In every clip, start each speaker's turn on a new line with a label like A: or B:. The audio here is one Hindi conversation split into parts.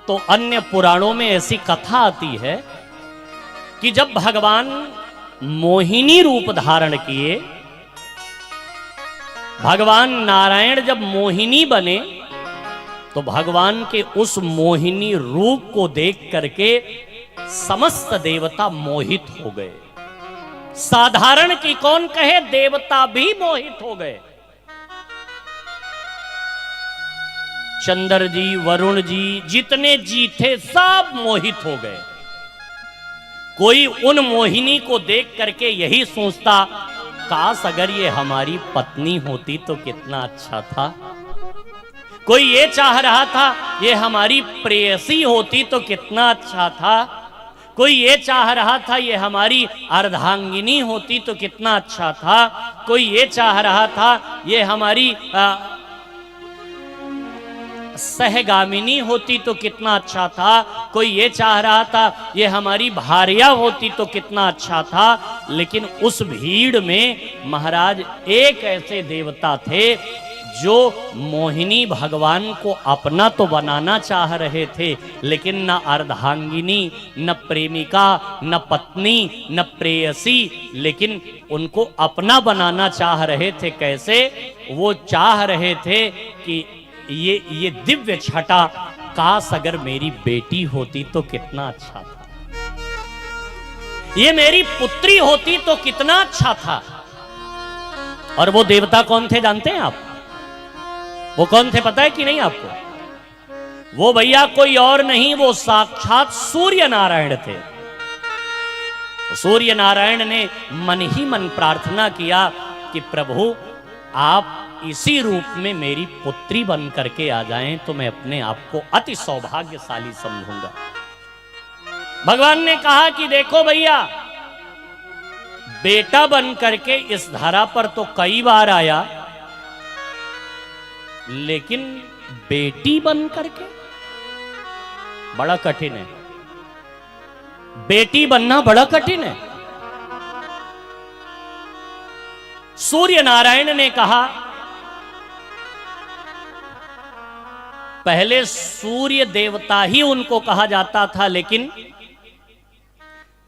A: तो अन्य पुराणों में ऐसी कथा आती है कि जब भगवान मोहिनी रूप धारण किए, भगवान नारायण जब मोहिनी बने, तो भगवान के उस मोहिनी रूप को देख करके समस्त देवता मोहित हो गए। साधारण की कौन कहे, देवता भी मोहित हो गए। चंद्र जी, वरुण जी, जितने जी थे सब मोहित हो गए। कोई उन मोहिनी को देख करके यही सोचता, काश अगर ये हमारी पत्नी होती तो कितना अच्छा था। कोई ये चाह रहा था ये हमारी प्रेयसी होती तो कितना अच्छा था। कोई ये चाह रहा था ये हमारी अर्धांगिनी होती तो कितना अच्छा था। कोई ये चाह रहा था ये हमारी सहगामिनी होती तो कितना अच्छा था। कोई ये चाह रहा था ये हमारी भार्या होती तो कितना अच्छा था। लेकिन उस भीड़ में महाराज एक ऐसे देवता थे जो मोहिनी भगवान को अपना तो बनाना चाह रहे थे, लेकिन न अर्धांगिनी, न प्रेमिका, न पत्नी, न प्रेयसी, लेकिन उनको अपना बनाना चाह रहे थे। कैसे? वो चाह रहे थे कि ये दिव्य छटा काश अगर मेरी बेटी होती तो कितना अच्छा था, ये मेरी पुत्री होती तो कितना अच्छा था। और वो देवता कौन थे जानते हैं आप? वो कौन थे पता है कि नहीं आपको? वो भैया कोई और नहीं, वो साक्षात सूर्य नारायण थे। सूर्य नारायण ने मन ही मन प्रार्थना किया कि प्रभु आप इसी रूप में मेरी पुत्री बन करके आ जाएं तो मैं अपने आप को अति सौभाग्यशाली समझूंगा। भगवान ने कहा कि देखो भैया, बेटा बन करके इस धरा पर तो कई बार आया, लेकिन बेटी बन करके बड़ा कठिन है। बेटी बनना बड़ा कठिन है। सूर्य नारायण ने कहा, पहले सूर्य देवता ही उनको कहा जाता था, लेकिन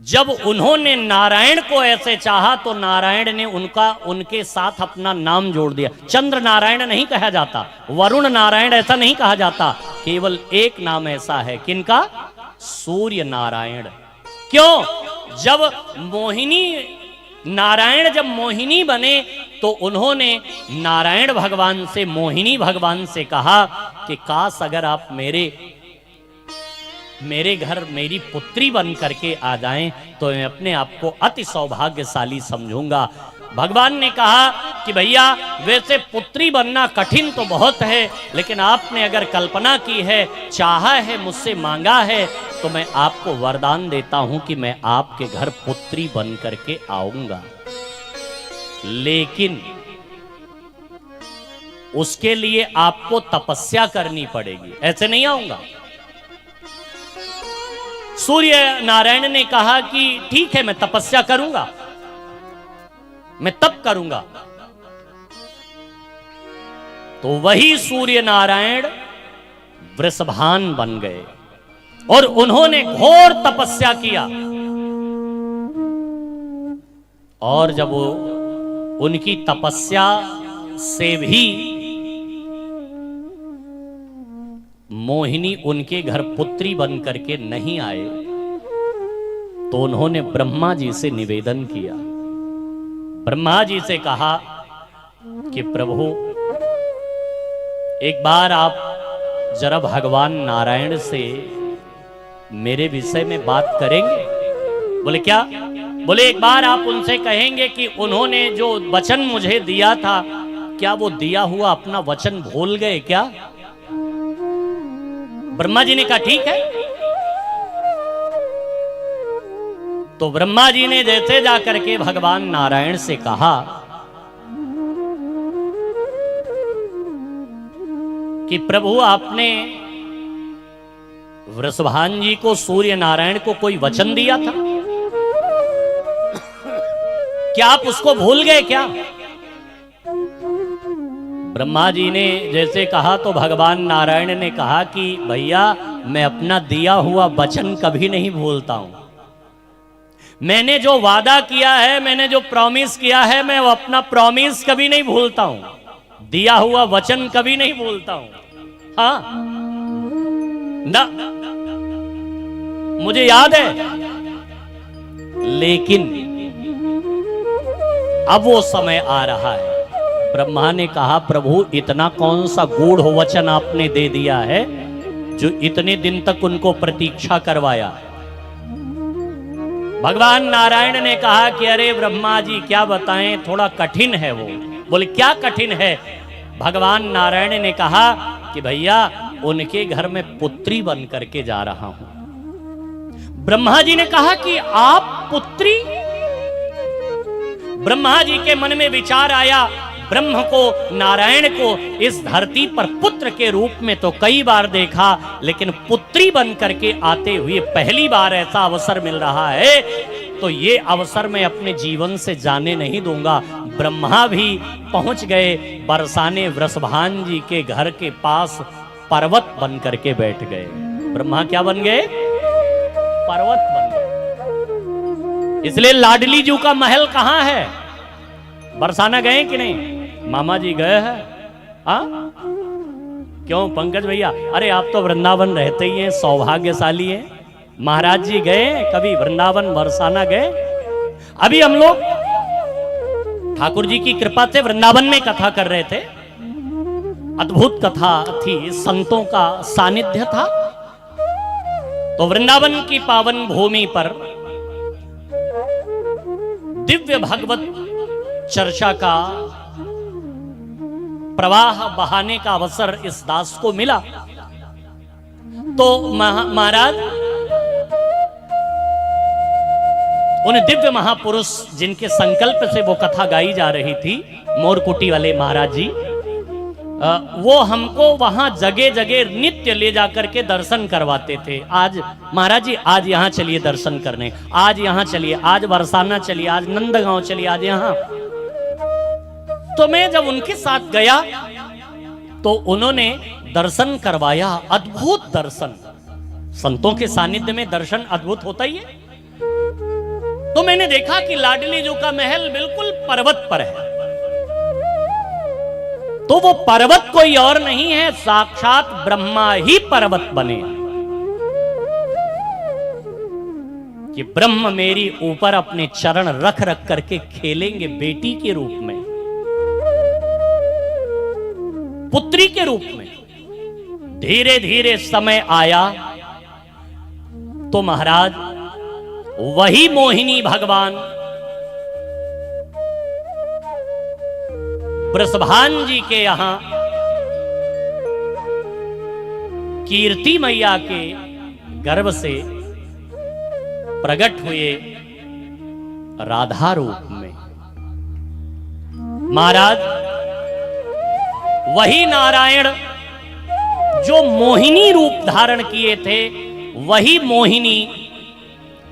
A: जब उन्होंने नारायण को ऐसे चाहा तो नारायण ने उनके साथ अपना नाम जोड़ दिया। चंद्र नारायण नहीं कहा जाता, वरुण नारायण ऐसा नहीं कहा जाता, केवल एक नाम ऐसा है, किनका? सूर्य नारायण। क्यों? जब मोहिनी नारायण जब मोहिनी बने तो उन्होंने नारायण भगवान से, मोहिनी भगवान से कहा कि काश अगर आप मेरे घर मेरी पुत्री बन करके आ जाएं तो मैं अपने आप को अति सौभाग्यशाली समझूंगा। भगवान ने कहा कि भैया वैसे पुत्री बनना कठिन तो बहुत है, लेकिन आपने अगर कल्पना की है, चाहा है, मुझसे मांगा है, तो मैं आपको वरदान देता हूं कि मैं आपके घर पुत्री बन करके आऊंगा। लेकिन उसके लिए आपको तपस्या करनी पड़ेगी, ऐसे नहीं आऊंगा। सूर्य नारायण ने कहा कि ठीक है, मैं तपस्या करूंगा, मैं तप करूंगा। तो वही सूर्य नारायण वृषभान बन गए और उन्होंने घोर तपस्या किया। और जब वो उनकी तपस्या से भी मोहिनी उनके घर पुत्री बन करके नहीं आए, तो उन्होंने ब्रह्मा जी से निवेदन किया। ब्रह्मा जी से कहा कि प्रभु एक बार आप जरा भगवान नारायण से मेरे विषय में बात करेंगे? बोले क्या? बोले एक बार आप उनसे कहेंगे कि उन्होंने जो वचन मुझे दिया था, क्या वो दिया हुआ अपना वचन भूल गए क्या? ब्रह्मा जी ने कहा ठीक है। तो ब्रह्मा जी ने जैसे जाकर के भगवान नारायण से कहा कि प्रभु आपने वृषभान जी को, सूर्य नारायण को कोई वचन दिया था, क्या आप उसको भूल गए क्या? ब्रह्मा जी ने जैसे कहा तो भगवान नारायण ने कहा कि भैया मैं अपना दिया हुआ वचन कभी नहीं भूलता हूं। मैंने जो वादा किया है, मैंने जो प्रॉमिस किया है, मैं वो अपना प्रॉमिस कभी नहीं भूलता हूं। दिया हुआ वचन कभी नहीं भूलता हूं। हाँ ना, मुझे याद है। लेकिन अब वो समय आ रहा है। ब्रह्मा ने कहा, प्रभु इतना कौन सा गूढ़ वचन आपने दे दिया है जो इतने दिन तक उनको प्रतीक्षा करवाया। भगवान नारायण ने कहा कि अरे ब्रह्मा जी क्या बताएं, थोड़ा कठिन है वो। बोले क्या कठिन है? भगवान नारायण ने कहा कि भैया उनके घर में पुत्री बन करके जा रहा हूं। ब्रह्मा जी ने कहा कि आप पुत्री? ब्रह्मा जी के मन में विचार आया, ब्रह्म को, नारायण को इस धरती पर पुत्र के रूप में तो कई बार देखा, लेकिन पुत्री बन करके आते हुए पहली बार ऐसा अवसर मिल रहा है, तो ये अवसर मैं अपने जीवन से जाने नहीं दूंगा। ब्रह्मा भी पहुंच गए, बरसाने वृषभान जी के घर के पास पर्वत बन करके बैठ गए। ब्रह्मा क्या बन गए? पर्वत बन गए। इसलिए लाडली जी का महल कहां है? बरसाना गए कि नहीं? मामा जी गए हैं। हाँ क्यों पंकज भैया? अरे आप तो वृंदावन रहते ही हैं, सौभाग्यशाली हैं। महाराज जी गए कभी वृंदावन, बरसाना गए? अभी हम लोग ठाकुर जी की कृपा से वृंदावन में कथा कर रहे थे। अद्भुत कथा थी, संतों का सानिध्य था। तो वृंदावन की पावन भूमि पर दिव्य भगवत चर्चा का प्रवाह बहाने का अवसर इस दास को मिला। तो महाराज उन दिव्य महापुरुष जिनके संकल्प से वो कथा गाई जा रही थी, मोरकुटी वाले महाराज जी, वो हमको वहां जगह जगह नित्य ले जाकर के दर्शन करवाते थे। आज महाराज जी आज यहाँ चलिए दर्शन करने, आज यहाँ चलिए, आज बरसाना चलिए, आज नंदगांव चलिए, आज यहाँ। तो मैं जब उनके साथ गया तो उन्होंने दर्शन करवाया, अद्भुत दर्शन। संतों के सानिध्य में दर्शन अद्भुत होता ही है। तो मैंने देखा कि लाडली जी का महल बिल्कुल पर्वत पर है। तो वो पर्वत कोई और नहीं है, साक्षात ब्रह्मा ही पर्वत बने। कि ब्रह्म मेरी ऊपर अपने चरण रख रख करके खेलेंगे बेटी के रूप में, पुत्री के रूप में। धीरे धीरे समय आया तो महाराज वही मोहिनी भगवान वृषभान जी के यहां कीर्ति मैया के गर्भ से प्रकट हुए राधा रूप में। महाराज वही नारायण जो मोहिनी रूप धारण किए थे, वही मोहिनी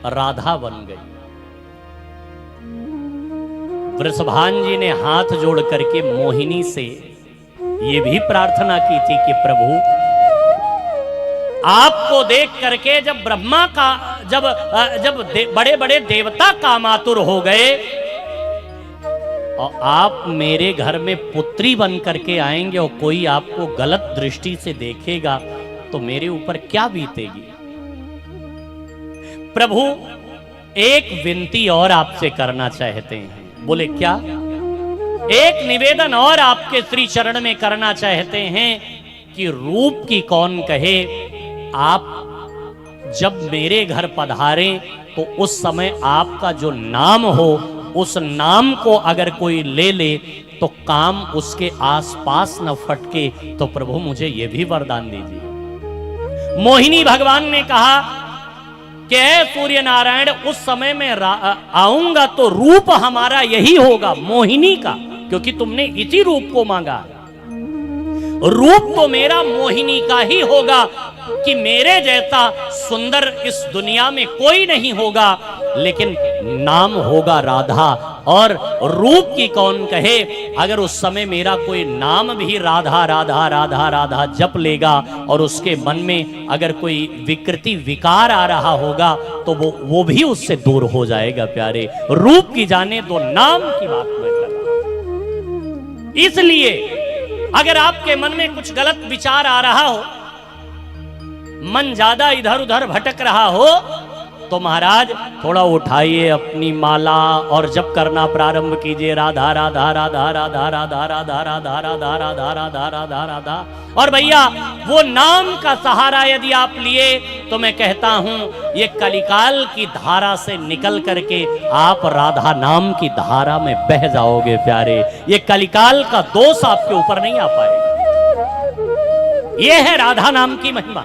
A: राधा बन गई। वृषभान जी ने हाथ जोड़ करके मोहिनी से ये भी प्रार्थना की थी कि प्रभु आपको देख करके जब ब्रह्मा का जब बड़े बड़े देवता कामातुर हो गए और आप मेरे घर में पुत्री बन करके आएंगे और कोई आपको गलत दृष्टि से देखेगा तो मेरे ऊपर क्या बीतेगी। प्रभु एक विनती और आपसे करना चाहते हैं। बोले क्या? एक निवेदन और आपके श्री चरण में करना चाहते हैं कि रूप की कौन कहे, आप जब मेरे घर पधारें तो उस समय आपका जो नाम हो, उस नाम को अगर कोई ले ले तो काम उसके आसपास न फटके। तो प्रभु मुझे यह भी वरदान दीजिए। मोहिनी भगवान ने कहा कि सूर्य नारायण उस समय में आऊंगा तो रूप हमारा यही होगा, मोहिनी का, क्योंकि तुमने इसी रूप को मांगा। रूप तो मेरा मोहिनी का ही होगा कि मेरे जैसा सुंदर इस दुनिया में कोई नहीं होगा, लेकिन नाम होगा राधा। और रूप की कौन कहे। अगर उस समय मेरा कोई नाम भी राधा राधा राधा राधा जप लेगा और उसके मन में अगर कोई विकृति विकार आ रहा होगा तो वो भी उससे दूर हो जाएगा। प्यारे, रूप की जाने दो, नाम की बात मैं कर रहा हूं। इसलिए अगर आपके मन में कुछ गलत विचार आ रहा हो, मन ज्यादा इधर उधर भटक रहा हो, तो महाराज थोड़ा उठाइए अपनी माला और जप करना प्रारंभ कीजिए। राधा राधा राधा राधा राधा राधा राधा राधा राधा राधा राधा राधा। और भैया वो नाम का सहारा यदि आप लिए तो मैं कहता हूं ये कलिकाल की धारा से निकल करके आप राधा नाम की धारा में बह जाओगे। प्यारे, ये कलिकाल का दोष आपके ऊपर नहीं आ पाएगा। ये है राधा नाम की महिमा।